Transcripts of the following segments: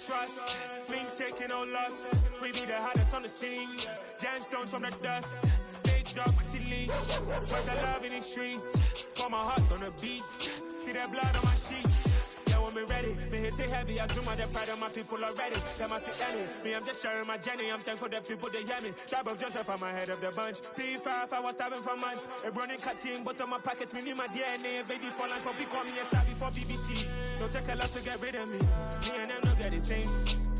trust. Mean taking no loss. We be the hottest on the scene. Gemstones from the dust. Big dog, pretty leash. Spread the love in the streets. Pour my heart on the beat. See that blood on my sheets. Yeah, when we ready, me hit it heavy. I zoom out the pride of my people already. Them I see any. Me, I'm just sharing my journey. I'm thankful that people they hear me. Tribe of Joseph, I'm ahead of the bunch. P5, I was starving for months. A running cut team, but on my pockets, me need my DNA. Baby for lunch, but we call me a star before BBC. Don't take a lot to get rid of me. Me and them don't get the same.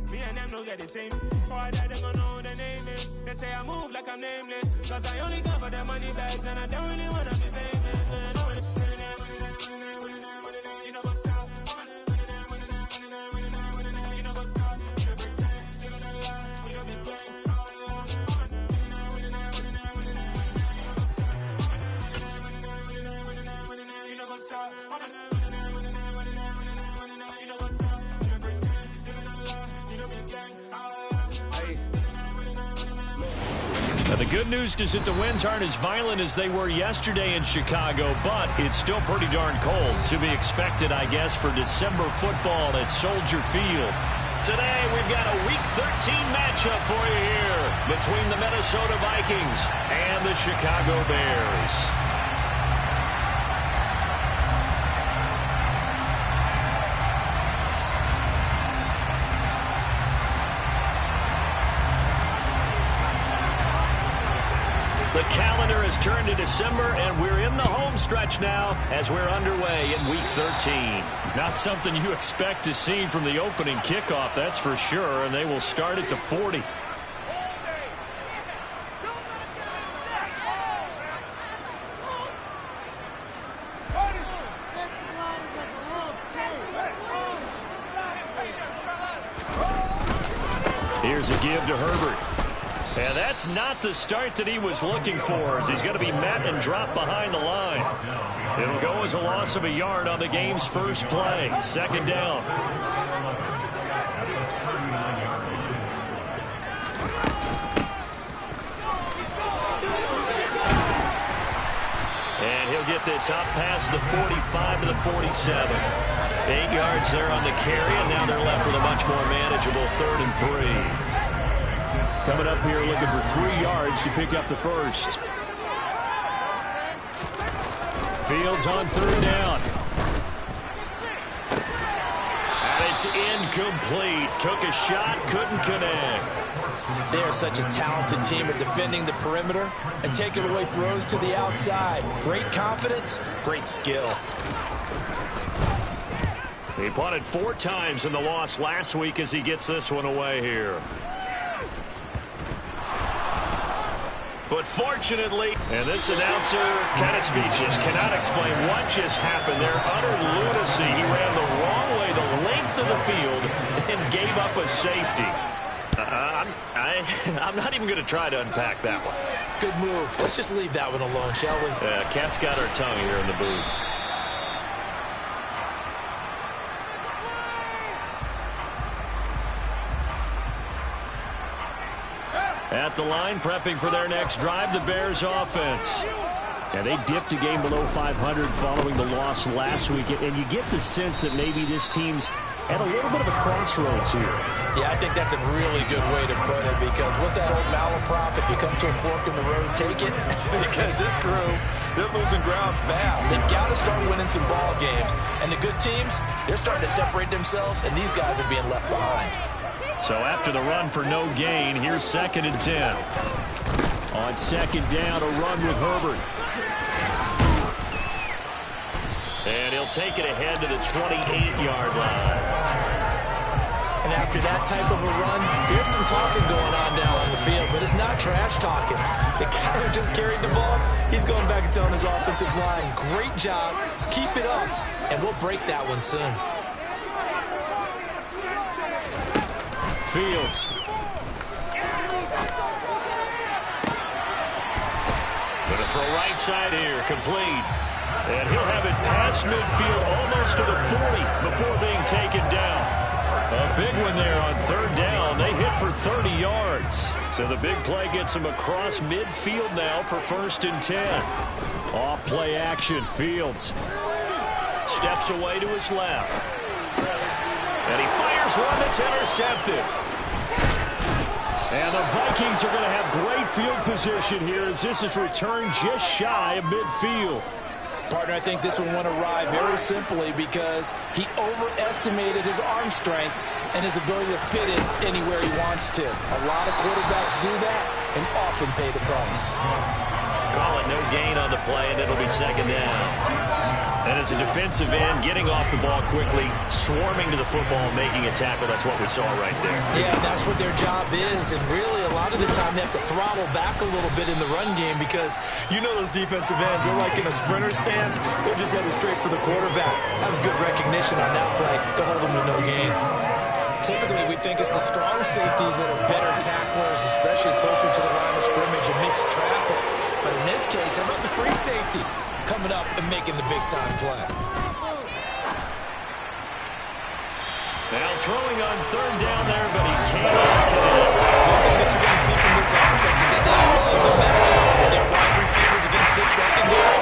Me and them don't get the same. Boy, that they gonna know who the name is. They say I move like I'm nameless. Cause I only come for the money bags and I don't really wanna be famous. You know what's up. You know what's up. You don't pretend. You don't lie. You don't be gang. You know what's up. Now, the good news is that the winds aren't as violent as they were yesterday in Chicago, but it's still pretty darn cold. To be expected, I guess, for December football at Soldier Field. Today, we've got a Week 13 matchup for you here between the Minnesota Vikings and the Chicago Bears. The calendar has turned to December, and we're in the home stretch now as we're underway in Week 13. Not something you expect to see from the opening kickoff, that's for sure, and they will start at the 40. Here's a give to Herbert. And that's not the start that he was looking for, as he's going to be met and dropped behind the line. It'll go as a loss of a yard on the game's first play. Second down. And he'll get this up past the 45 to the 47. 8 yards there on the carry, and now they're left with a much more manageable 3rd and 3. Coming up here looking for 3 yards to pick up the first. Fields on 3rd down. And it's incomplete. Took a shot, couldn't connect. They are such a talented team at defending the perimeter and taking away throws to the outside. Great confidence, great skill. He punted 4 times in the loss last week as he gets this one away here. But fortunately, and this announcer kind of speechless, cannot explain what just happened there. Utter lunacy. He ran the wrong way, the length of the field, and gave up a safety. I'm not even going to try to unpack that one. Good move. Let's just leave that one alone, shall we? Cat's got her tongue here in the booth. At the line, prepping for their next drive, the Bears offense. Yeah, they dipped a game below 500 following the loss last week, and you get the sense that maybe this team's at a little bit of a crossroads here. Yeah, I think that's a really good way to put it, because what's that old malaprop? If you come to a fork in the road, take it. Because this crew, they're losing ground fast. They've got to start winning some ball games. And the good teams, they're starting to separate themselves, and these guys are being left behind. So after the run for no gain, here's 2nd and 10. On 2nd down, a run with Herbert. And he'll take it ahead to the 28-yard line. And after that type of a run, there's some talking going on down on the field, but it's not trash talking. The guy who just carried the ball, he's going back and telling his offensive line, great job, keep it up, and we'll break that one soon. Fields. Gonna throw right side here, complete. And he'll have it past midfield, almost to the 40 before being taken down. A big one there on 3rd down. They hit for 30 yards. So the big play gets him across midfield now for 1st and 10. Off play action, Fields. Steps away to his left. And he fires one that's intercepted. And the Vikings are going to have great field position here as this is returned just shy of midfield. Partner, I think this one went awry very simply because he overestimated his arm strength and his ability to fit it anywhere he wants to. A lot of quarterbacks do that and often pay the price. Call it no gain on the play, and it'll be second down. And as a defensive end, getting off the ball quickly, swarming to the football, making a tackle, that's what we saw right there. Yeah, that's what their job is, and really a lot of the time they have to throttle back a little bit in the run game because you know those defensive ends are like in a sprinter stance. They'll just let it straight for the quarterback. That was good recognition on that play to hold them to no gain. Typically, we think it's the strong safeties that are better tacklers, especially closer to the line of scrimmage amidst traffic. But in this case, how about the free safety coming up and making the big-time play? Now throwing on third down there, but he cannot connect. One thing that you're going to see from this offense is that they love the matchup with their wide receivers against this secondary.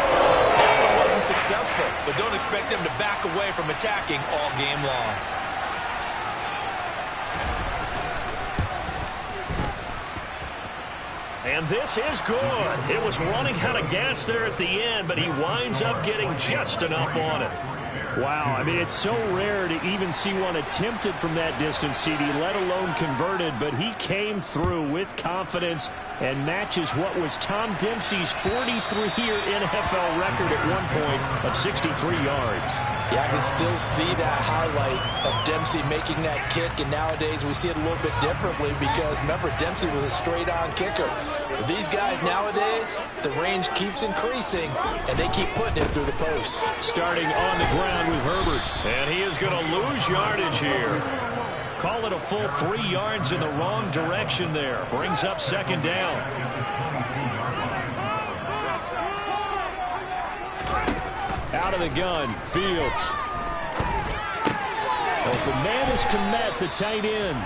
That one wasn't successful, but don't expect them to back away from attacking all game long. And this is good. It was running out of gas there at the end, but he winds up getting just enough on it. Wow, I mean, it's so rare to even see one attempted from that distance, CD, let alone converted, but he came through with confidence and matches what was Tom Dempsey's 43-year NFL record at one point of 63 yards. Yeah, I can still see that highlight of Dempsey making that kick, and nowadays we see it a little bit differently because, remember, Dempsey was a straight-on kicker. But these guys nowadays, the range keeps increasing, and they keep putting it through the posts. Starting on the ground with Herbert, and he is going to lose yardage here. Call it a full 3 yards in the wrong direction there. Brings up second down. Out of the gun, Fields. Open man is Kmet, the tight end.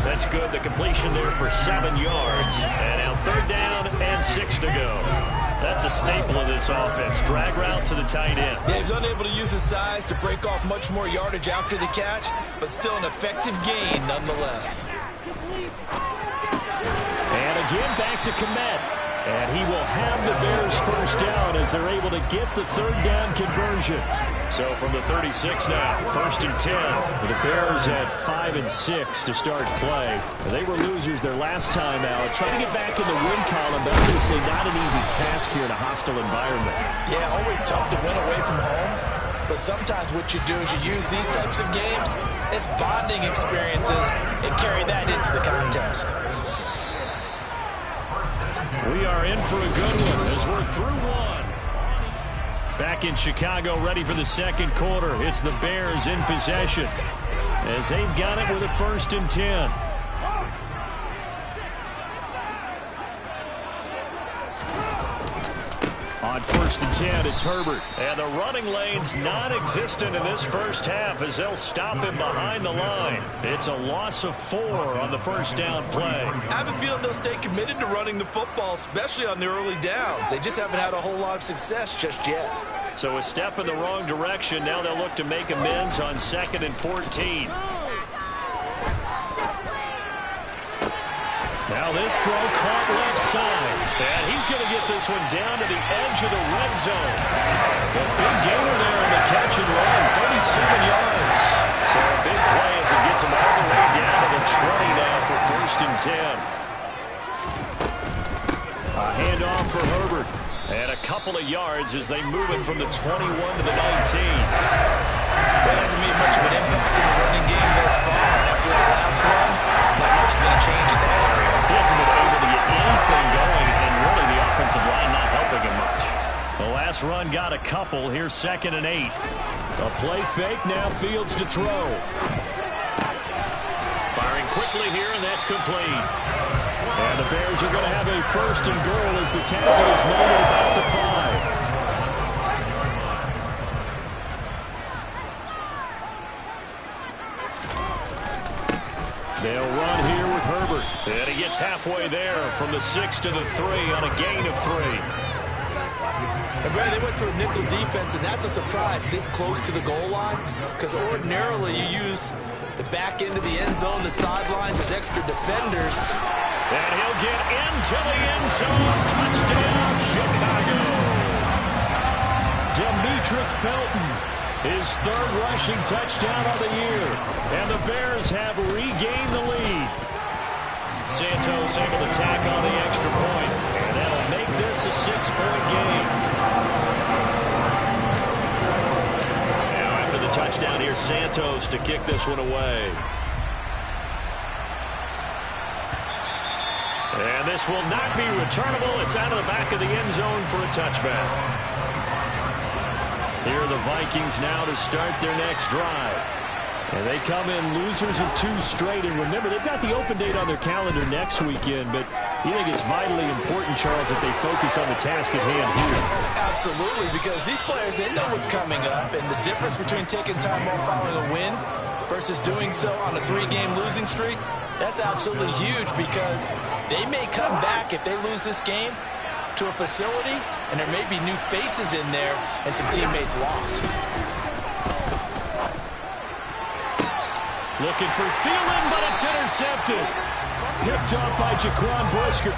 That's good. The completion there for 7 yards. And now third down and 6 to go. That's a staple of this offense. Drag route to the tight end. Yeah, he's unable to use his size to break off much more yardage after the catch, but still an effective gain nonetheless. And again back to Kmet. And he will have the Bears first down as they're able to get the third down conversion. So from the 36 now, first and 10. The Bears had 5 and 6 to start play. They were losers their last time out. Trying to get back in the win column, but I'm going to say not an easy task here in a hostile environment. Yeah, always tough to win away from home. But sometimes what you do is you use these types of games as bonding experiences and carry that into the contest. We are in for a good one as we're through one. Back in Chicago, ready for the second quarter. It's the Bears in possession as they've got it with a first and 10. On first and 10, it's Herbert. And the running lane's non-existent in this first half as they'll stop him behind the line. It's a loss of 4 on the first down play. I have a feeling they'll stay committed to running the football, especially on the early downs. They just haven't had a whole lot of success just yet. So a step in the wrong direction. Now they'll look to make amends on 2nd and 14. Now this throw caught left side. And he's going to get this one down to the edge of the red zone. A big gainer there in the catch and run, 37 yards. So a big play as it gets him all the way down to the 20 now for first and 10. A handoff for Herbert. And a couple of yards as they move it from the 21 to the 19. That hasn't made much of an impact in the running game thus far. After the last run, not much is going to change in that area. He hasn't been able to get anything going, and really the offensive line not helping him much. The last run got a couple. Here's 2nd and 8. A play fake, now Fields to throw. Firing quickly here, and that's complete. And the Bears are going to have a first and goal as the tackle is made at about the 5. They'll run here with Herbert. And he gets halfway there from the 6 to the 3 on a gain of 3. And Brad, they went to a nickel defense, and that's a surprise this close to the goal line, because ordinarily you use the back end of the end zone, the sidelines as extra defenders. And he'll get into the end zone. Touchdown, Chicago. Demetric Felton, his third rushing touchdown of the year. And the Bears have regained the lead. Santos able to tack on the extra point, and that'll make this a 6-point game. Now after the touchdown, here's Santos to kick this one away. And this will not be returnable. It's out of the back of the end zone for a touchback. Here are the Vikings now to start their next drive. And they come in losers of 2 straight. And remember, they've got the open date on their calendar next weekend. But you think it's vitally important, Charles, that they focus on the task at hand here? Absolutely, because these players, they know what's coming up. And the difference between taking time off following a win versus doing so on a 3-game losing streak, that's absolutely huge, because they may come back if they lose this game to a facility, and there may be new faces in there and some teammates lost. Looking for Thielen, but it's intercepted. Picked up by Jaquan Brisker.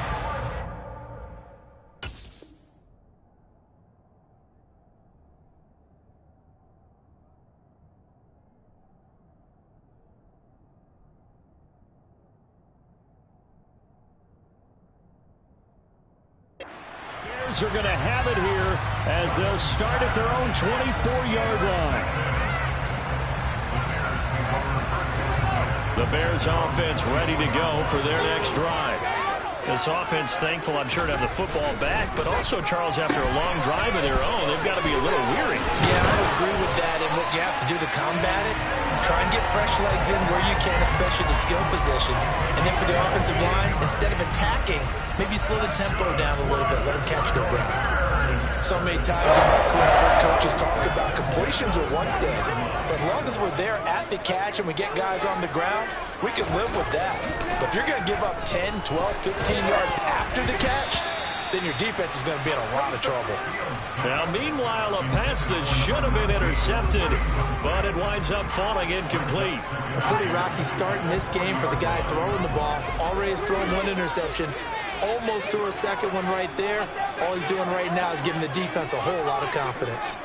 Bears are going to have it here as they'll start at their own 24-yard line. The Bears offense ready to go for their next drive. This offense thankful, I'm sure, to have the football back, but also, Charles, after a long drive of their own, they've got to be a little weary. Yeah, I agree with that, and what you have to do to combat it, try and get fresh legs in where you can, especially the skill positions. And then for the offensive line, instead of attacking, maybe slow the tempo down a little bit, let them catch their breath. So many times in my career, I've heard coaches talk about completions are one thing. As long as we're there at the catch and we get guys on the ground, we can live with that. But if you're going to give up 10, 12, 15 yards after the catch, then your defense is going to be in a lot of trouble. Now, meanwhile, a pass that should have been intercepted, but it winds up falling incomplete. A pretty rocky start in this game for the guy throwing the ball. Already has thrown 1 interception. Almost threw a second one right there. All he's doing right now is giving the defense a whole lot of confidence.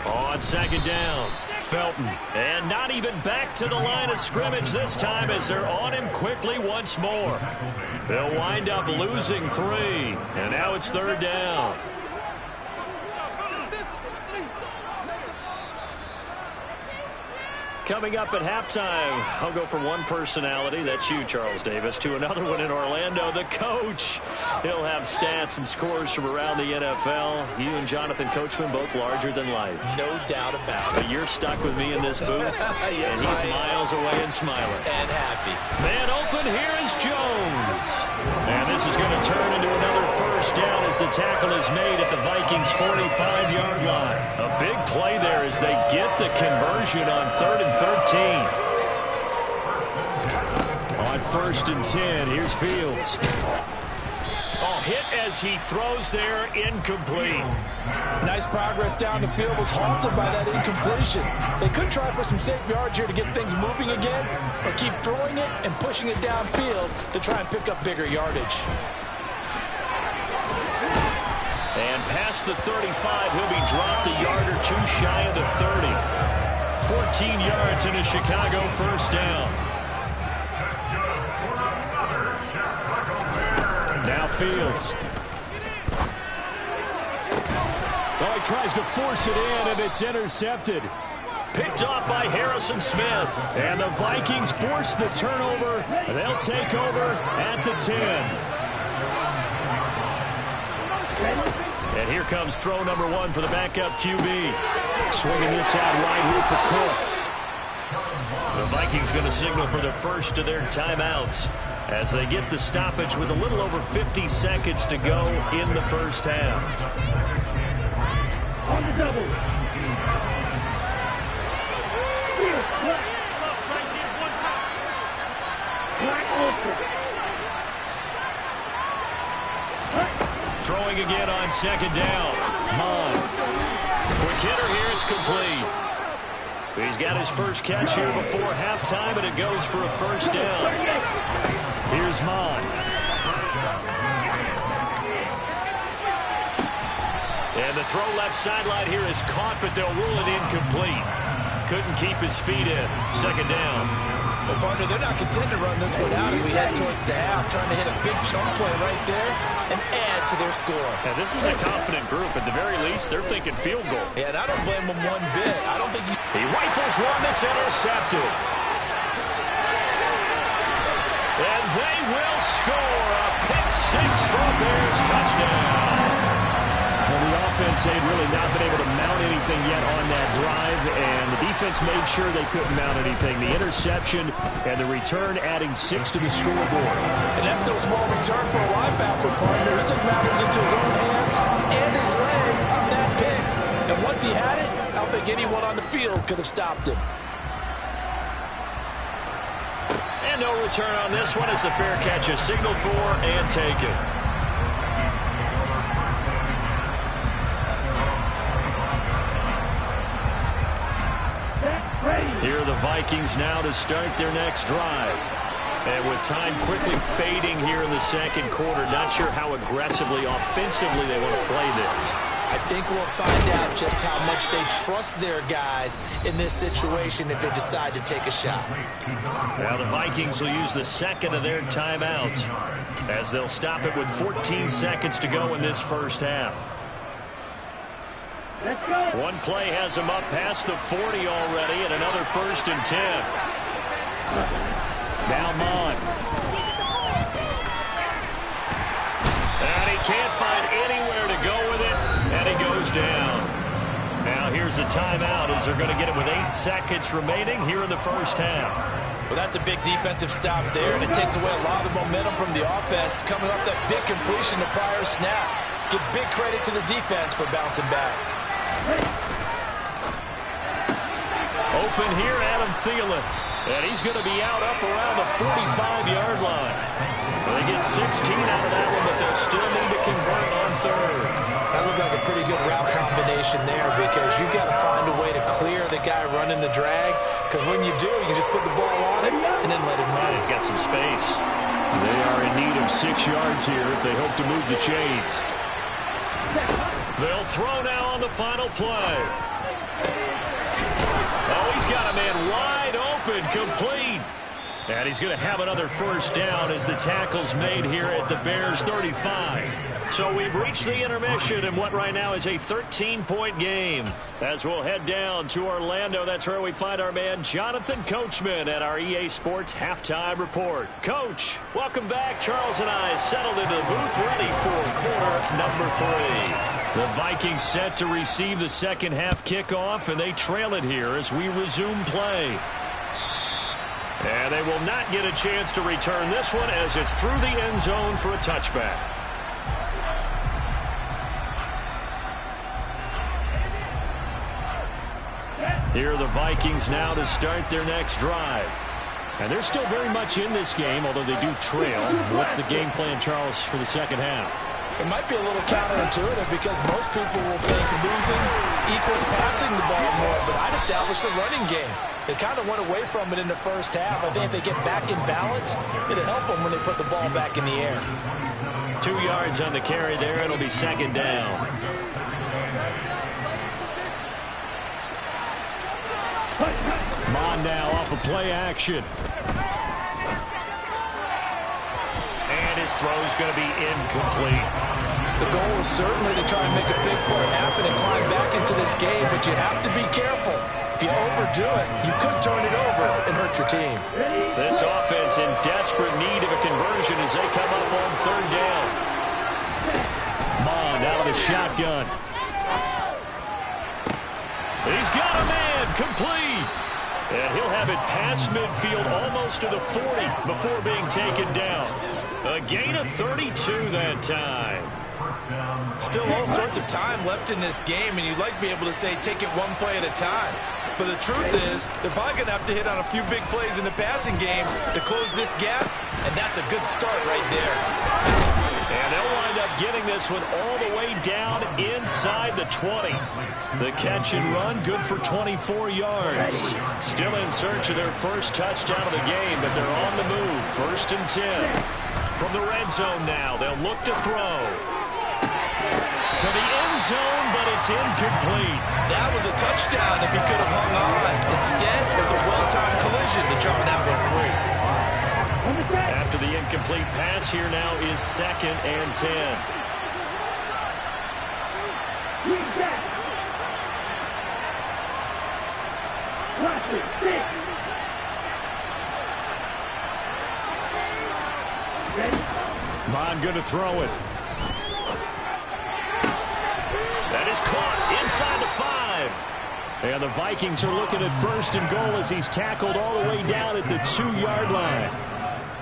On second down, Felton. And not even back to the line of scrimmage this time as they're on him quickly once more. They'll wind up losing 3. And now it's 3rd down. Coming up at halftime, I'll go from one personality, that's you, Charles Davis, to another one in Orlando, the coach. He'll have stats and scores from around the NFL. You and Jonathan Coachman, both larger than life. No doubt about it. But you're stuck with me in this booth, yes, and he's miles away and smiling. And happy. Man open, here is Jones. And this is going to turn into another first down as the tackle is made at the Vikings' 45-yard line. A big play there as they get the conversion on 3rd and 13. On 1st and 10, here's Fields. Oh, hit as he throws there, incomplete. Nice progress down the field, was halted by that incompletion. They could try for some safe yards here to get things moving again, or keep throwing it and pushing it downfield to try and pick up bigger yardage. And past the 35, he'll be dropped a yard or 2 shy of the 30. 14 yards in a Chicago first down. Now Fields. Oh, he tries to force it in, and it's intercepted. Picked off by Harrison Smith. And the Vikings force the turnover. They'll take over at the 10. And here comes throw number 1 for the backup QB. Swinging this out right here for Cook. The Vikings going to signal for the first of their timeouts as they get the stoppage with a little over 50 seconds to go in the first half. On the double. Throwing throwing again on second down. Mon. Quick hitter here. It's complete. He's got his first catch here before halftime, and it goes for a first down. Here's Mon. And the throw left sideline here is caught, but they'll rule it incomplete. Couldn't keep his feet in. Second down. Well, partner, they're not content to run this one out as we head towards the half, trying to hit a big chunk play right there and add to their score. Now, this is a confident group. At the very least, they're thinking field goal. Yeah, and I don't blame them one bit. I don't think He rifles one that's intercepted. And they will score a pick six for a Bears touchdown. Well, the offense, they'd really not been able to mount anything yet on that drive, and the defense made sure they couldn't mount anything. The interception and the return adding 6 to the scoreboard. And that's no small return for a linebacker, partner. He took matters into his own hands and his legs on that pick. And once he had it, I don't think anyone on the field could have stopped him. And no return on this one as the fair catch is signaled for and taken. Here are the Vikings now to start their next drive. And with time quickly fading here in the second quarter, not sure how aggressively, offensively they want to play this. I think we'll find out just how much they trust their guys in this situation if they decide to take a shot. Now the Vikings will use the second of their timeouts as they'll stop it with 14 seconds to go in this first half. One play has him up past the 40 already, and another 1st and 10. Now Mon. And he can't find anywhere to go with it, and he goes down. Now here's a timeout as they're going to get it with 8 seconds remaining here in the first half. Well, that's a big defensive stop there, and it takes away a lot of the momentum from the offense coming off that big completion the prior snap. Give big credit to the defense for bouncing back. Open here, Adam Thielen. And he's going to be out up around the 45-yard line. They get 16 out of that one, but they'll still need to convert on third. That looked like a pretty good route combination there because you've got to find a way to clear the guy running the drag, because when you do, you just put the ball on him and then let him run. He's got some space. They are in need of 6 yards here if they hope to move the chains. They'll throw now on the final play. Oh, he's got a man wide open, complete. And he's going to have another first down as the tackle's made here at the Bears' 35. So we've reached the intermission in what right now is a 13-point game. As we'll head down to Orlando, that's where we find our man Jonathan Coachman at our EA Sports Halftime Report. Coach, welcome back. Charles and I settled into the booth ready for quarter number 3. The Vikings set to receive the second half kickoff, and they trail it here as we resume play. And they will not get a chance to return this one as it's through the end zone for a touchback. Here are the Vikings now to start their next drive. And they're still very much in this game, although they do trail. What's the game plan, Charles, for the second half? It might be a little counterintuitive because most people will think losing equals passing the ball more, but I'd establish the running game. They kind of went away from it in the first half. I think if they get back in balance, it'll help them when they put the ball back in the air. 2 yards on the carry there. It'll be second down. Mon now off of play action. And his throw's going to be incomplete. The goal is certainly to try and make a big play happen and climb back into this game, but you have to be careful. If you overdo it, you could turn it over and hurt your team. This offense in desperate need of a conversion as they come up on third down. Mon out of the shotgun. He's got a man, complete. And he'll have it past midfield almost to the 40 before being taken down. A gain of 32 that time. Still all sorts of time left in this game, and you'd like to be able to say take it one play at a time. But the truth is, they're probably going to have to hit on a few big plays in the passing game to close this gap, and that's a good start right there. And they'll wind up getting this one all the way down inside the 20. The catch and run, good for 24 yards. Still in search of their first touchdown of the game, but they're on the move. 1st and 10. From the red zone now, they'll look to throw. To the end zone, but it's incomplete. That was a touchdown if he could have hung on. Instead, there's a well-timed collision to draw that one free. After the incomplete pass, here now is 2nd and 10. Bond good to throw it. That is caught inside the 5. And the Vikings are looking at 1st and goal as he's tackled all the way down at the 2-yard line.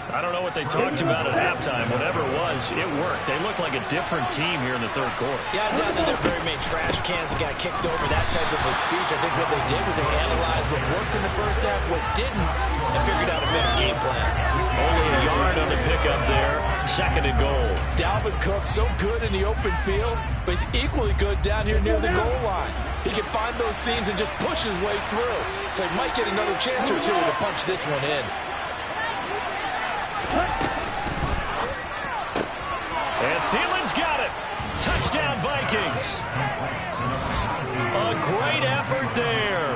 I don't know what they talked about at halftime. Whatever it was, it worked. They look like a different team here in the 3rd quarter. Yeah, I doubt that there are very many trash cans that got kicked over, that type of a speech. I think what they did was they analyzed what worked in the first half, what didn't, and figured out a better game plan. Only a yard on the pickup there. 2nd and goal. Dalvin Cook so good in the open field, but he's equally good down here near the goal line. He can find those seams and just push his way through. So he might get another chance or two to punch this one in. And Thielen's got it. Touchdown, Vikings. A great effort there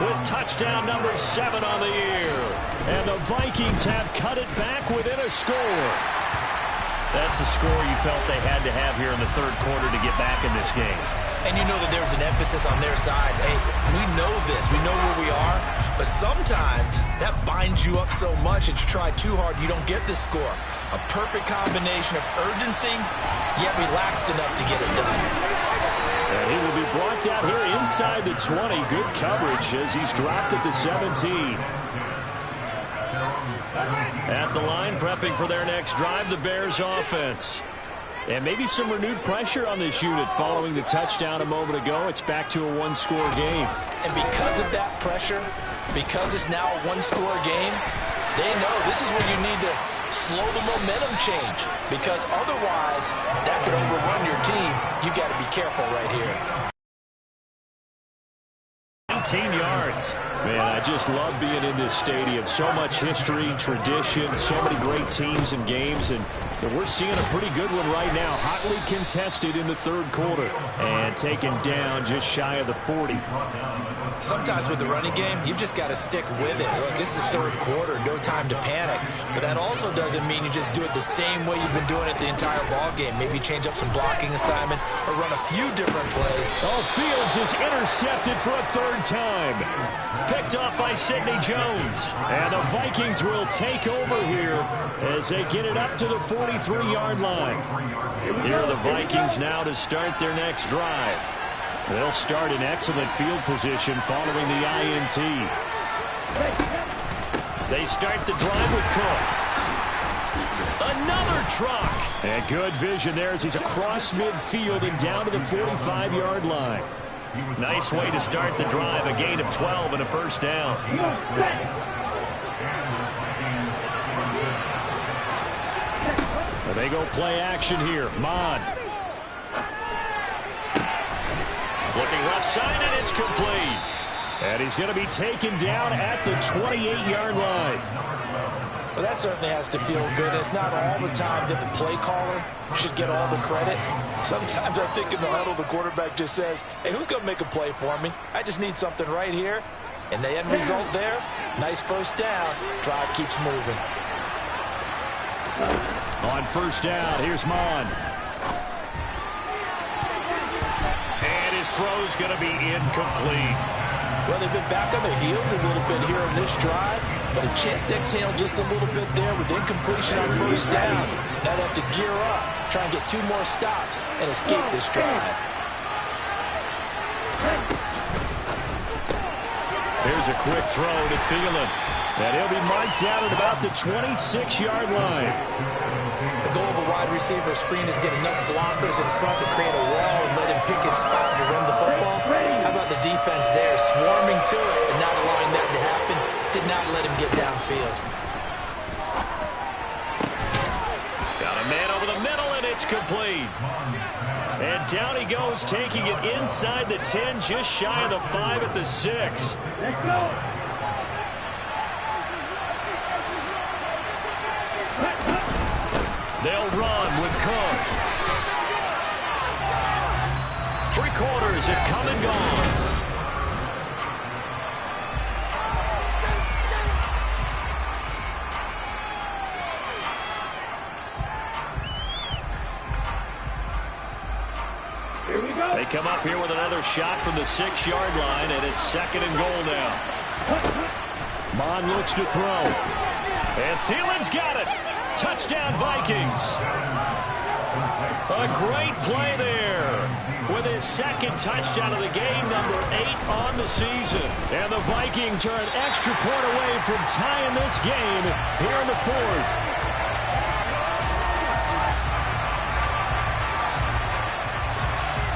with touchdown number 7 on the year. And the Vikings have cut it back within a score. That's a score you felt they had to have here in the 3rd quarter to get back in this game. And you know that there was an emphasis on their side. Hey, we know this. We know where we are. But sometimes that binds you up so much that you try too hard, you don't get this score. A perfect combination of urgency, yet relaxed enough to get it done. And he will be brought down here inside the 20. Good coverage as he's dropped at the 17. At the line, prepping for their next drive, the Bears offense. And maybe some renewed pressure on this unit following the touchdown a moment ago. It's back to a 1-score game. And because of that pressure, because it's now a 1-score game, they know this is where you need to slow the momentum change. Because otherwise, that could overrun your team. You've got to be careful right here. 19 yards. Man, I just love being in this stadium. So much history, tradition, so many great teams and games, and we're seeing a pretty good one right now. Hotly contested in the 3rd quarter and taken down just shy of the 40. Sometimes with the running game, you've just got to stick with it. Look, this is the 3rd quarter, no time to panic. But that also doesn't mean you just do it the same way you've been doing it the entire ball game. Maybe change up some blocking assignments or run a few different plays. Oh, Fields is intercepted for a 3rd time. Picked up by Sidney Jones. And the Vikings will take over here as they get it up to the 43-yard line. Here are the Vikings now to start their next drive. They'll start in excellent field position following the INT. They start the drive with Cook. Another truck. And good vision there as he's across midfield and down to the 45-yard line. Nice way to start the drive. A gain of 12 and a 1st down. They go play action here. Mon. Looking left side, and it's complete. And he's going to be taken down at the 28-yard line. Well, that certainly has to feel good. It's not all the time that the play caller should get all the credit. Sometimes I think in the huddle, the quarterback just says, hey, who's going to make a play for me? I just need something right here. And the end result there, nice 1st down. Drive keeps moving. On 1st down, here's Mon. And his throw's going to be incomplete. Well, they've been back on their heels a little bit here on this drive, but a chance to exhale just a little bit there with incompletion on 1st down. Now they have to gear up, try and get 2 more stops, and escape this drive. Here's a quick throw to Thielen. And he'll be marked down at about the 26-yard line. The goal of a wide receiver screen is get enough blockers in front to create a wall and let him pick his spot to run the football. How about the defense there, swarming to it and not allowing that to happen? Did not let him get downfield. Got a man over the middle, and It's complete. And down he goes, taking it inside the 10, just shy of the 5 at the 6. They'll run with Cook. 3 quarters have come and gone. They come up here with another shot from the 6-yard line, and it's 2nd and goal now. Mon looks to throw. And Thielen's got it. Touchdown, Vikings. A great play there. With his 2nd touchdown of the game, number 8 on the season. And the Vikings are an extra point away from tying this game here in the 4th.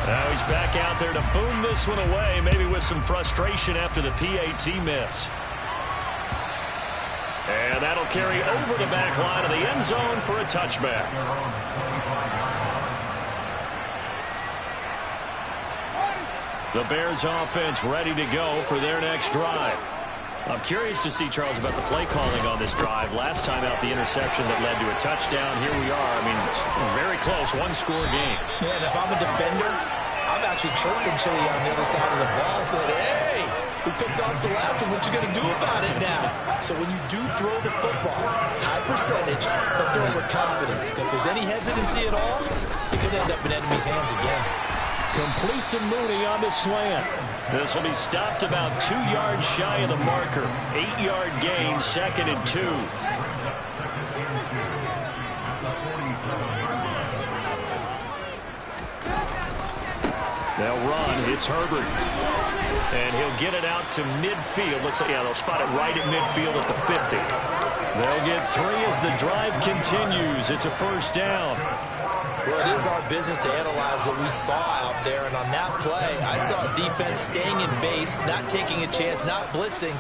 Now he's back out there to boom this one away, maybe with some frustration after the PAT miss. And that'll carry over the back line of the end zone for a touchback. The Bears offense ready to go for their next drive. I'm curious to see, Charles, about the play calling on this drive. Last time out, the interception that led to a touchdown. Here we are. I mean, very close, 1-score game. Yeah, and if I'm a defender, I'm actually chirping Chili on the other side of the ball and said, hey, we picked off the last one. What you going to do about it now? So when you do throw the football, high percentage, but throw it with confidence. If there's any hesitancy at all, it could end up in enemy's hands again. Complete to Mooney on the slant. This will be stopped about 2 yards shy of the marker. 8-yard gain, 2nd and 2. They'll run. It's Herbert. And he'll get it out to midfield. Looks like, yeah, they'll spot it right at midfield at the 50. They'll get 3 as the drive continues. It's a 1st down. Well, it is our business to analyze what we saw out there, and on that play, I saw a defense staying in base, not taking a chance, not blitzing,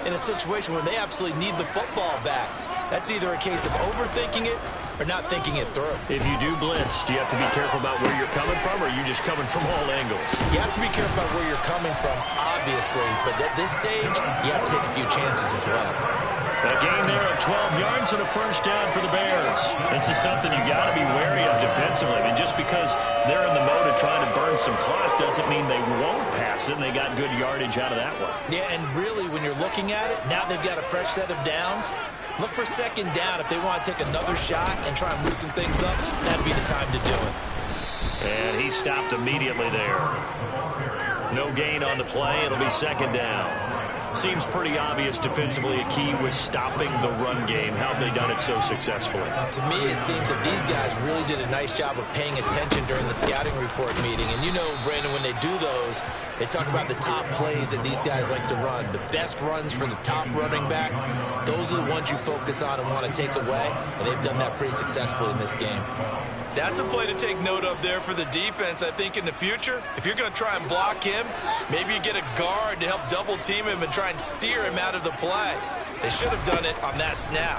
in a situation where they absolutely need the football back. That's either a case of overthinking it or not thinking it through. If you do blitz, do you have to be careful about where you're coming from, or are you just coming from all angles? You have to be careful about where you're coming from, obviously, but at this stage, you have to take a few chances as well. A gain there of 12 yards and a 1st down for the Bears. This is something you got to be wary of defensively. I mean, just because they're in the mode of trying to burn some clock doesn't mean they won't pass it, and they got good yardage out of that one. Yeah, and really, when you're looking at it, now they've got a fresh set of downs. Look for 2nd down. If they want to take another shot and try and loosen things up, that'd be the time to do it. And he stopped immediately there. No gain on the play. It'll be 2nd down. Seems pretty obvious defensively a key was stopping the run game. How have they done it so successfully? To me, it seems that these guys really did a nice job of paying attention during the scouting report meeting. And you know, Brandon, when they do those, they talk about the top plays that these guys like to run. The best runs for the top running back, those are the ones you focus on and want to take away. And they've done that pretty successfully in this game. That's a play to take note of there for the defense, I think, in the future. If you're going to try and block him, maybe you get a guard to help double team him and try and steer him out of the play. They should have done it on that snap.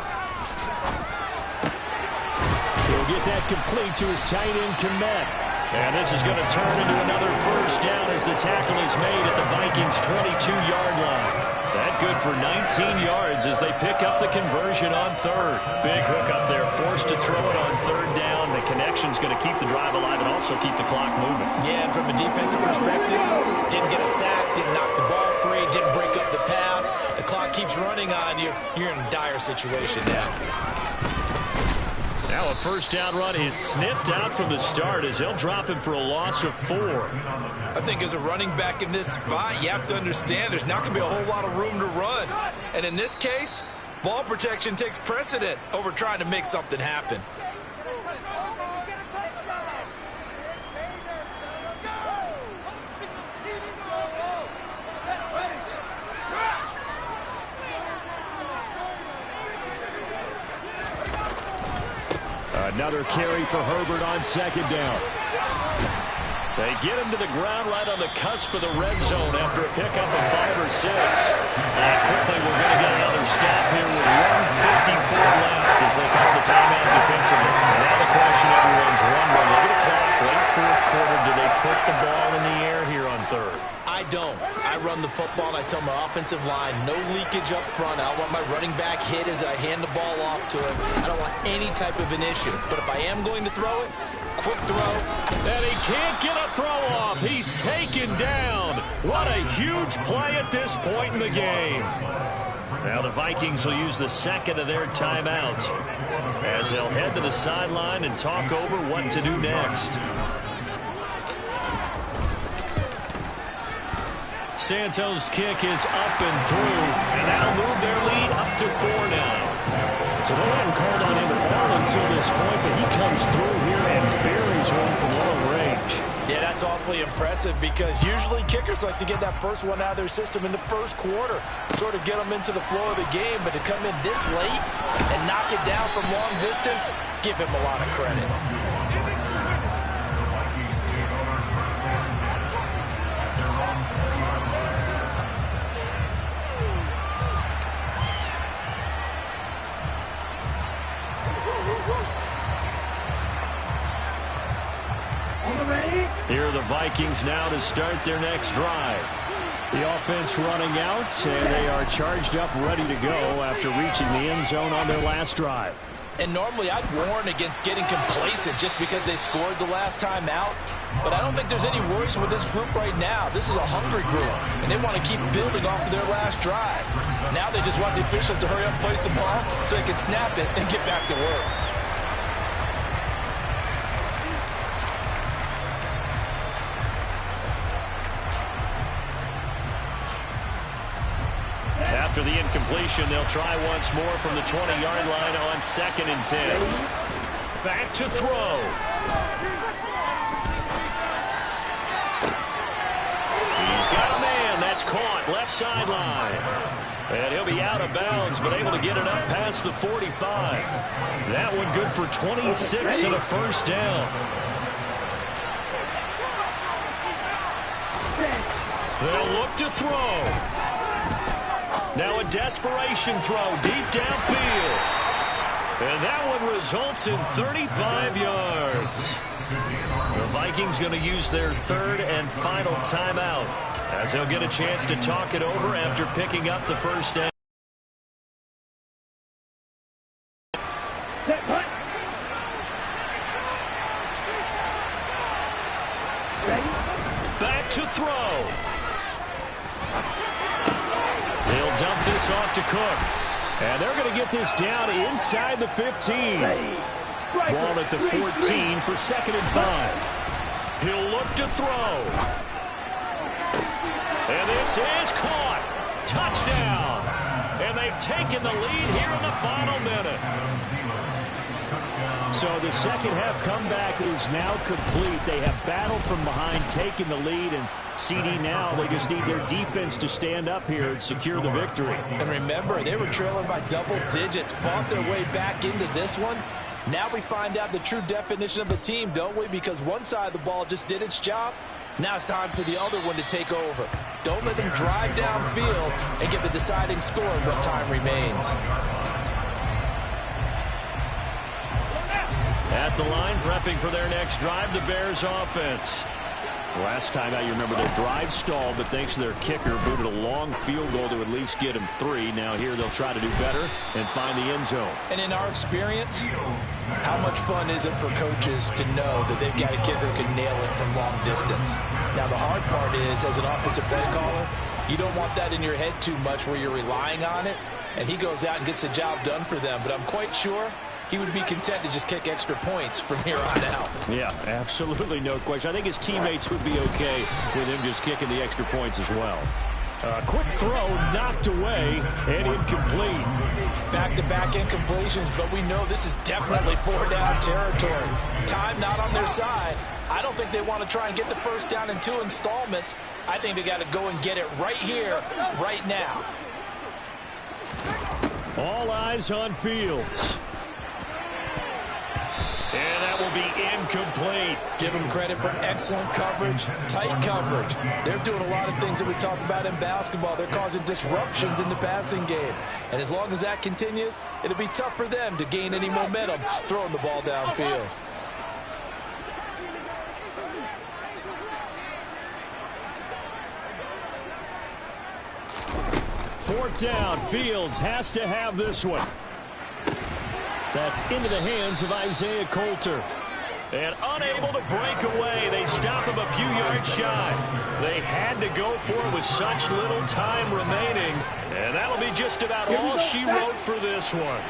He'll get that complete to his tight end, Komet. And this is going to turn into another 1st down as the tackle is made at the Vikings' 22-yard line. That good for 19 yards as they pick up the conversion on 3rd. Big hook up there, forced to throw it on 3rd down. The connection's going to keep the drive alive and also keep the clock moving. Yeah, and from a defensive perspective, didn't get a sack, didn't knock the ball free, didn't break up the pass. The clock keeps running on you. You're in a dire situation now. Now a 1st down run is sniffed out from the start as they'll drop him for a loss of 4. I think as a running back in this spot, you have to understand there's not going to be a whole lot of room to run. And in this case, ball protection takes precedent over trying to make something happen. Another carry for Herbert on 2nd down. They get him to the ground right on the cusp of the red zone after a pickup of 5 or 6. And quickly we're going to get another stop here with 1:54 left as they call the timeout defensively. And now the question everyone's wondering football, and I tell my offensive line, no leakage up front. I don't want my running back hit as I hand the ball off to him. I don't want any type of an issue. But if I am going to throw it, quick throw. And he can't get a throw off. He's taken down. What a huge play at this point in the game. Now the Vikings will use the second of their timeouts as they'll head to the sideline and talk over what to do next. Santos' kick is up and through, and that'll move their lead up to 4 now. So they hadn't called on him at all until this point, but he comes through here and buries one from long range. Yeah, that's awfully impressive because usually kickers like to get that first one out of their system in the first quarter, sort of get them into the flow of the game, but to come in this late and knock it down from long distance, give him a lot of credit. Here are the Vikings now to start their next drive. The offense running out, and they are charged up, ready to go after reaching the end zone on their last drive. And normally I'd warn against getting complacent just because they scored the last time out. But I don't think there's any worries with this group right now. This is a hungry group, and they want to keep building off of their last drive. Now they just want the officials to hurry up and place the ball so they can snap it and get back to work. After the incompletion, they'll try once more from the 20-yard line on 2nd and 10. Back to throw. He's got a man. That's caught. Left sideline. And he'll be out of bounds, but able to get it up past the 45. That one good for 26 and a first down. They'll look to throw. Now a desperation throw deep downfield. And that one results in 35 yards. The Vikings going to use their third and final timeout as they'll get a chance to talk it over after picking up the first down. Back to throw. They'll dump this off to Cook. And they're going to get this down inside the 15. Ball at the 14 for 2nd and 5. He'll look to throw. And this is caught. Touchdown. And they've taken the lead here in the final minute. So the second half comeback is now complete. They have battled from behind, taken the lead, and CD now, they just need their defense to stand up here and secure the victory. And remember, they were trailing by double digits, fought their way back into this one. Now we find out the true definition of a team, don't we? Because one side of the ball just did its job. Now it's time for the other one to take over. Don't let them drive downfield and get the deciding score in what time remains. At the line, prepping for their next drive, the Bears offense. Last time out, you remember their drive stalled, but thanks to their kicker, booted a long field goal to at least get him 3. Now here they'll try to do better and find the end zone. And in our experience, how much fun is it for coaches to know that they've got a kicker who can nail it from long distance? Now the hard part is, as an offensive play caller, you don't want that in your head too much where you're relying on it, and he goes out and gets the job done for them. But I'm quite sure he would be content to just kick extra points from here on out. Yeah, absolutely no question. I think his teammates would be okay with him just kicking the extra points as well. Quick throw knocked away and incomplete. Back-to-back incompletions, but we know this is definitely 4-down territory. Time not on their side. I don't think they want to try and get the first down in 2 installments. I think they got to go and get it right here, right now. All eyes on Fields. And that will be incomplete. Give them credit for excellent coverage, tight coverage. They're doing a lot of things that we talk about in basketball. They're causing disruptions in the passing game. And as long as that continues, it'll be tough for them to gain any momentum throwing the ball downfield. 4th down. Fields has to have this one. That's into the hands of Isaiah Coulter. And unable to break away. They stop him a few yards shy. They had to go for it with such little time remaining. And that'll be just about all she wrote for this one.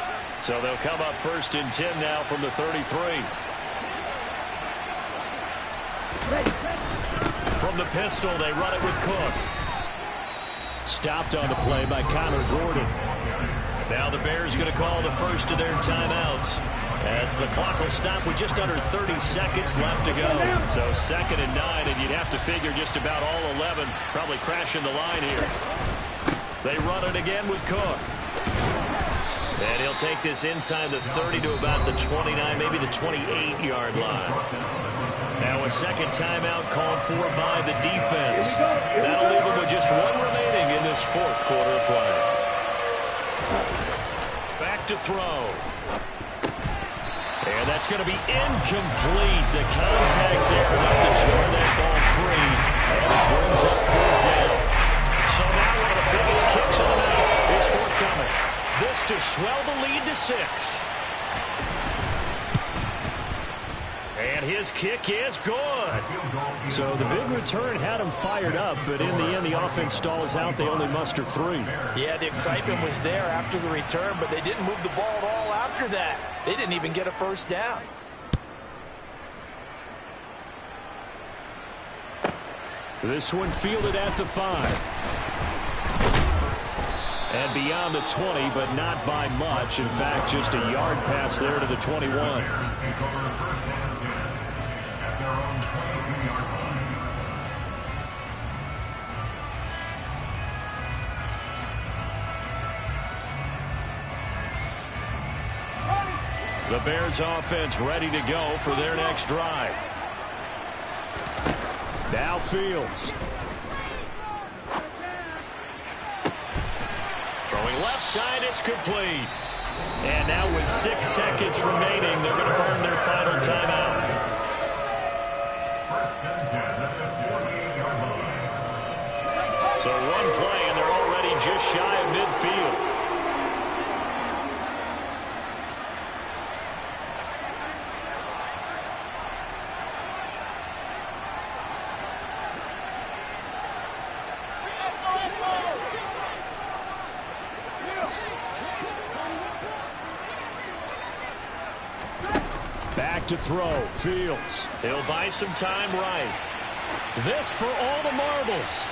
So they'll come up 1st and 10 now from the 33. From the pistol, they run it with Cook. Stopped on the play by Connor Gordon. Now the Bears going to call the first of their timeouts, as the clock will stop with just under 30 seconds left to go. So 2nd and 9, and you'd have to figure just about all 11 probably crashing the line here. They run it again with Cook. And he'll take this inside the 30 to about the 29, maybe the 28-yard line. Now a second timeout called for by the defense. That'll leave them with just one remaining in this 4th quarter of play. Back to throw. And that's going to be incomplete. The contact there enough to jar that ball free. And it brings up 4th down. So now one of the biggest kicks of the night is forthcoming. This to swell the lead to 6. And his kick is good. So the big return had him fired up, but in the end, the offense stalls out. They only muster 3. Yeah, the excitement was there after the return, but they didn't move the ball at all after that. They didn't even get a 1st down. This one fielded at the 5. And beyond the 20, but not by much. In fact, just a yard pass there to the 21. The Bears offense ready to go for their next drive. Now Fields. Throwing left side, it's complete. And now with 6 seconds remaining, they're going to burn their final timeout. So one play, and they're already just shy of midfield. Back to throw. Fields. He'll buy some time right. This for all the marbles.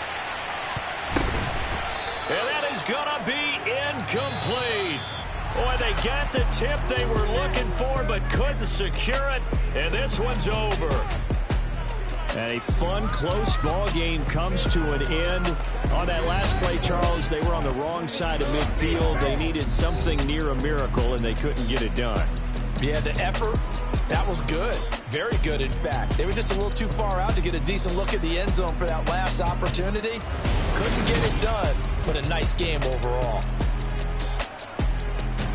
And that is going to be incomplete. Boy, they got the tip they were looking for but couldn't secure it. And this one's over. And a fun, close ball game comes to an end. On that last play, Charles, they were on the wrong side of midfield. They needed something near a miracle, and they couldn't get it done. Yeah, the effort, that was good. Very good, in fact. They were just a little too far out to get a decent look at the end zone for that last opportunity. Couldn't get it done, but a nice game overall.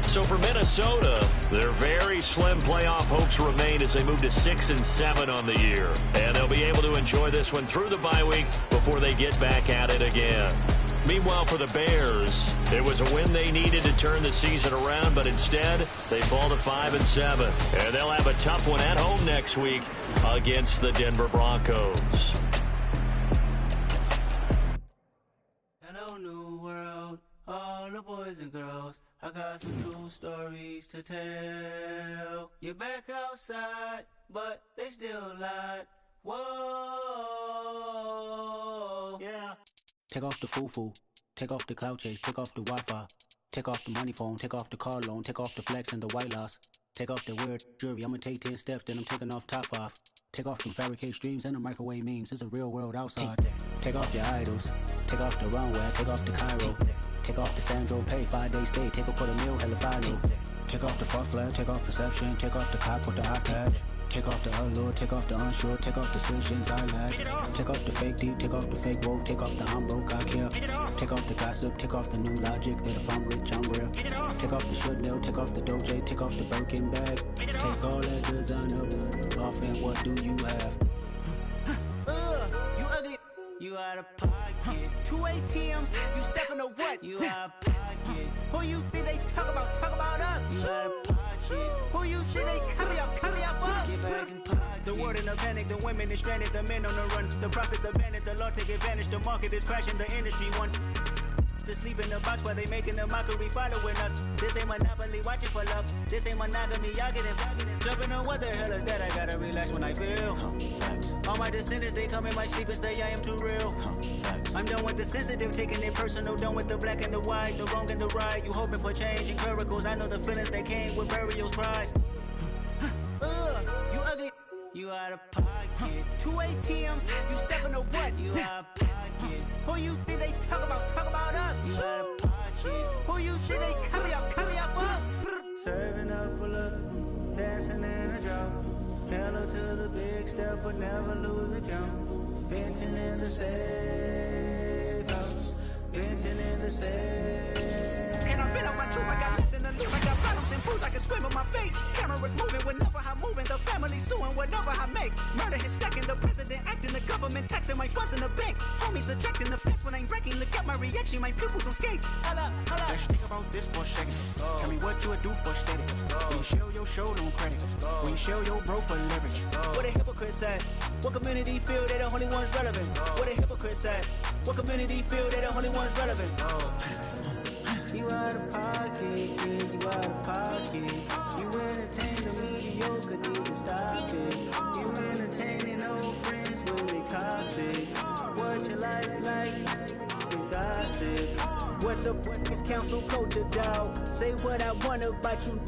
So for Minnesota, their very slim playoff hopes remain as they move to 6 and 7 on the year. And they'll be able to enjoy this one through the bye week before they get back at it again. Meanwhile, for the Bears, it was a win they needed to turn the season around, but instead, they fall to 5 and 7. And they'll have a tough one at home next week against the Denver Broncos. Hello, new world, all the boys and girls. I got some true stories to tell. You're back outside, but they still lied. Whoa, yeah. Take off the foo-foo, take off the cloud chase, take off the Wi-Fi, take off the money phone, take off the car loan, take off the flex and the white loss, take off the weird jewelry, I'ma take 10 steps, then I'm taking off top off, take off the fabricate streams and the microwave memes, it's a real world outside, take off your idols, take off the runway, take off the Cairo, take off the Sandro Pay, 5-day stay, take off for the meal, hella final, take off the fuck flag, take off perception, take off the cop with the iPad. Take off the allure, take off the unsure, take off decisions I lack. Take off the fake deep, take off the fake woke, take off the I'm broke, I care. Take off the gossip, take off the new logic that if I'm rich, I'm real. Take off the should know, take off the Doja, take off the Birkin bag. Take all that designer off and what do you have? You ugly, you out of pocket. Two ATMs, you stepping to what? You out of pocket. Who you think they talk about? Talk about us. You out of pocket. Who you think they carry out for us? Get back in pocket. The world in a panic, the women is stranded, the men on the run. The profits abandoned, the law take advantage. The market is crashing, the industry wants to sleep in the box while they making a mockery following us. This ain't monopoly, watching for love. This ain't monogamy, y'all get it. Jumping on what the hell is that? I gotta relax when I feel. All my descendants, they come in my sleep and say I am too real. I'm done with the sensitive, taking it personal. Done with the black and the white, the wrong and the right. You hoping for change and miracles. I know the feelings that came with burial cries. You ugly. You out of pocket. Two ATMs, you stepping to what? You out of pocket. Who you think they talk about? Talk about us. You out of pocket. Who you think they carry out for us? Serving up a look, dancing in a drop. Hello to the big step, but never lose a count. Venting in the safe house. Venting in the safe. Can I feel out my truth? I got nothing to lose. I got problems and fools. I can swim with my fate. Cameras moving whenever I'm moving. The family suing whatever I make. Murder is stacking. The president acting. The government taxing my funds in the bank. Homies ejecting the fence when I'm breaking. Look at my reaction. My pupils on skates. Holla. Let's think about this for a second. Tell me what you would do for steady. When you show your show, no credit. When you show your bro for leverage. What a hypocrite said. What community feel they the only ones relevant? What a hypocrite said. What community feel they the only ones relevant? You out of pocket, yeah, you out of pocket. You entertain the mediocre, need to stop it. You entertaining old friends when they toxic. What your life like? You gossip. What the council culture, dog? Say what I want about you.